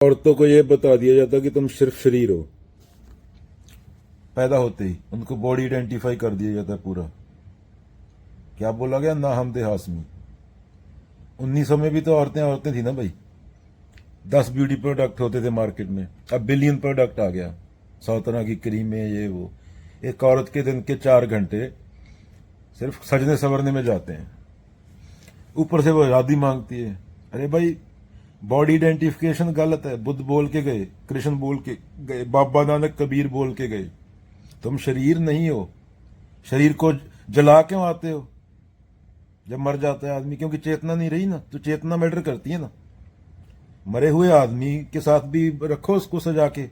औरतों को यह बता दिया जाता कि तुम सिर्फ शरीर हो। पैदा होते ही उनको बॉडी आइडेंटिफाई कर दिया जाता है पूरा। क्या बोला गया, ना हम दे हाशमी। 1900 में भी तो औरतें औरतें थी ना भाई। 10 ब्यूटी प्रोडक्ट होते थे मार्केट में, अब बिलियन प्रोडक्ट आ गया। 100 तरह की क्रीमें, ये वो। एक औरत के दिन के 4 घंटे सिर्फ सजने संवरने में जाते हैं, ऊपर से वो आजादी मांगती है। अरे भाई, बॉडी आइडेंटिफिकेशन गलत है। बुद्ध बोल के गए, कृष्ण बोल के गए, बाबा नानक कबीर बोल के गए, तुम शरीर नहीं हो। शरीर को जला क्यों आते हो जब मर जाता है आदमी? क्योंकि चेतना नहीं रही ना, तो चेतना मैटर करती है ना। मरे हुए आदमी के साथ भी रखो उसको सजा के,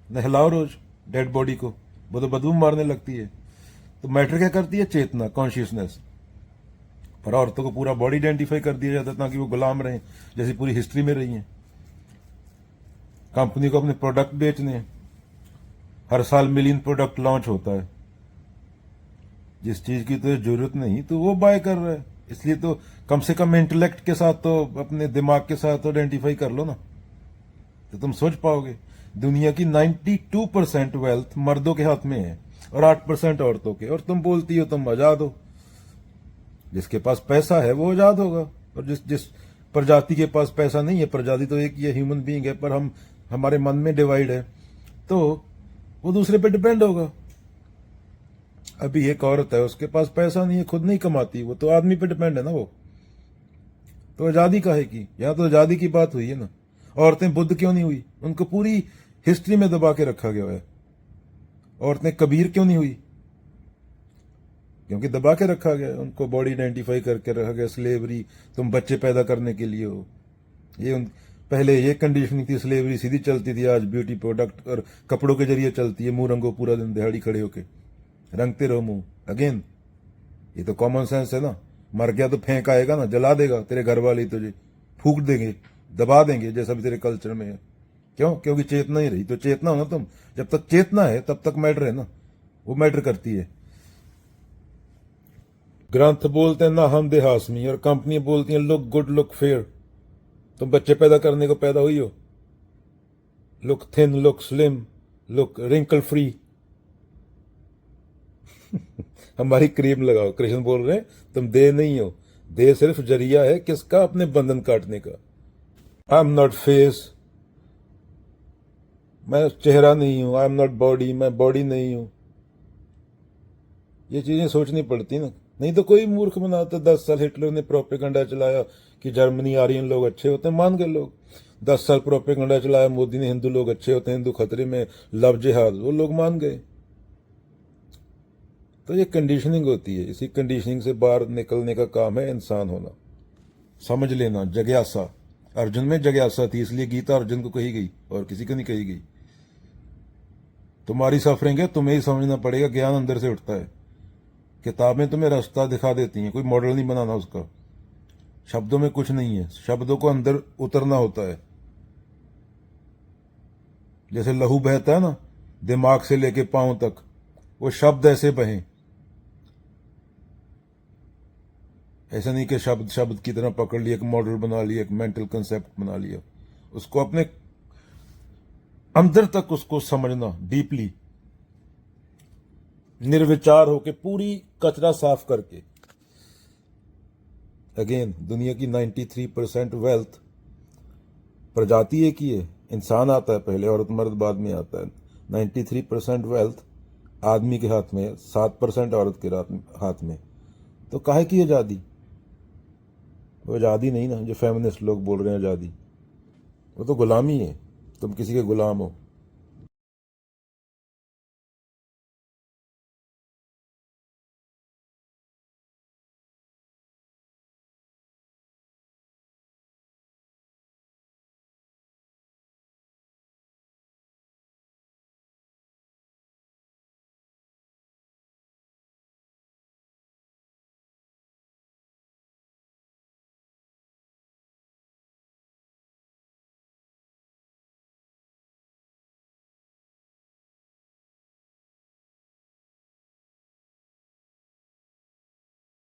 नहलाओ रोज डेड बॉडी को, वो तो बदबू मारने लगती है। तो मैटर क्या करती है? चेतना, कॉन्शियसनेस। पर औरतों को पूरा बॉडी आइडेंटिफाई कर दिया जाता है ताकि वो गुलाम रहें, जैसी पूरी हिस्ट्री में रही हैं। कंपनी को अपने प्रोडक्ट बेचने हैं, हर साल मिलियन प्रोडक्ट लॉन्च होता है। जिस चीज की तो जरूरत नहीं तो वो बाय कर रहा है। इसलिए तो कम से कम इंटेलेक्ट के साथ, तो अपने दिमाग के साथ तो आइडेंटिफाई कर लो ना, तो तुम सोच पाओगे। दुनिया की 92% वेल्थ मर्दों के हाथ में है और 8% औरतों के, और तुम बोलती हो तुम आजाद हो। जिसके पास पैसा है वो आजाद होगा, और जिस जिस प्रजाति के पास पैसा नहीं है, प्रजाति तो एक ही है, ह्यूमन बीइंग है, पर हम हमारे मन में डिवाइड है, तो वो दूसरे पे डिपेंड होगा। अभी एक औरत है, उसके पास पैसा नहीं है, खुद नहीं कमाती, वो तो आदमी पे डिपेंड है ना। वो तो आजादी काहे की? यहां तो आजादी की बात हुई है ना। औरतें बुद्ध क्यों नहीं हुई? उनको पूरी हिस्ट्री में दबा के रखा गया है। औरतें कबीर क्यों नहीं हुई? क्योंकि दबा के रखा गया, उनको बॉडी आइडेंटिफाई करके रखा गया। स्लेवरी, तुम बच्चे पैदा करने के लिए हो। पहले ये कंडीशनिंग थी, स्लेवरी सीधी चलती थी। आज ब्यूटी प्रोडक्ट और कपड़ों के जरिए चलती है। मुंह रंगो पूरा दिन दिहाड़ी खड़े होके, रंगते रहो मुंह। अगेन, ये तो कॉमन सेंस है ना। मर गया तो फेंक आएगा ना, जला देगा तेरे घर वाले, तुझे फूक देंगे, दबा देंगे, जैसा भी तेरे कल्चर में है। क्यों? क्योंकि चेतना ही रही। तो चेतना हो ना तुम, जब तक चेतना है तब तक मैटर है ना, वो मैटर करती है। ग्रंथ बोलते हैं ना हम दे हाशमी, और कंपनी बोलती है लुक गुड लुक फेयर। तुम बच्चे पैदा करने को पैदा हुई हो। Look thin, look slim, look wrinkle free. हमारी क्रीम लगाओ। कृष्ण बोल रहे हैं तुम देह नहीं हो, देह सिर्फ जरिया है किसका? अपने बंधन काटने का। आई एम नॉट फेस, मैं चेहरा नहीं हूं। आई एम नॉट बॉडी, मैं बॉडी नहीं हूं। ये चीजें सोचनी पड़ती ना, नहीं तो कोई मूर्ख बनाता। 10 साल हिटलर ने प्रोपेगेंडा चलाया कि जर्मनी आर्यन लोग अच्छे होते हैं, मान गए लोग। 10 साल प्रोपेगेंडा चलाया मोदी ने, हिंदू लोग अच्छे होते हैं, हिंदू खतरे में, लव जिहाद, वो लोग मान गए। तो ये कंडीशनिंग होती है। इसी कंडीशनिंग से बाहर निकलने का काम है इंसान होना। समझ लेना, जिज्ञासा। अर्जुन में जिज्ञासा थी, इसलिए गीता अर्जुन को कही गई और किसी को नहीं कही गई। तुम्हारी सफरिंग है, तुम्हें ही समझना पड़ेगा। ज्ञान अंदर से उठता है। किताबें तुम्हें रास्ता दिखा देती हैं, कोई मॉडल नहीं बनाना उसका। शब्दों में कुछ नहीं है, शब्दों को अंदर उतरना होता है। जैसे लहू बहता है ना दिमाग से लेके पांव तक, वो शब्द ऐसे बहें। ऐसा नहीं कि शब्द शब्द की तरह पकड़ लिया, एक मॉडल बना लिया, एक मेंटल कंसेप्ट बना लिया। उसको अपने अंदर तक उसको समझना, डीपली, निर्विचार होके, पूरी कचरा साफ करके। अगेन, दुनिया की 93% वेल्थ प्रजाति एक ही है। इंसान आता है पहले, औरत मर्द बाद में आता है। 93% वेल्थ आदमी के हाथ में, 7% औरत के हाथ में। तो काहे की आजादी? वो आजादी नहीं ना जो फेमिनिस्ट लोग बोल रहे हैं आजादी, वो तो गुलामी है। तुम किसी के गुलाम हो।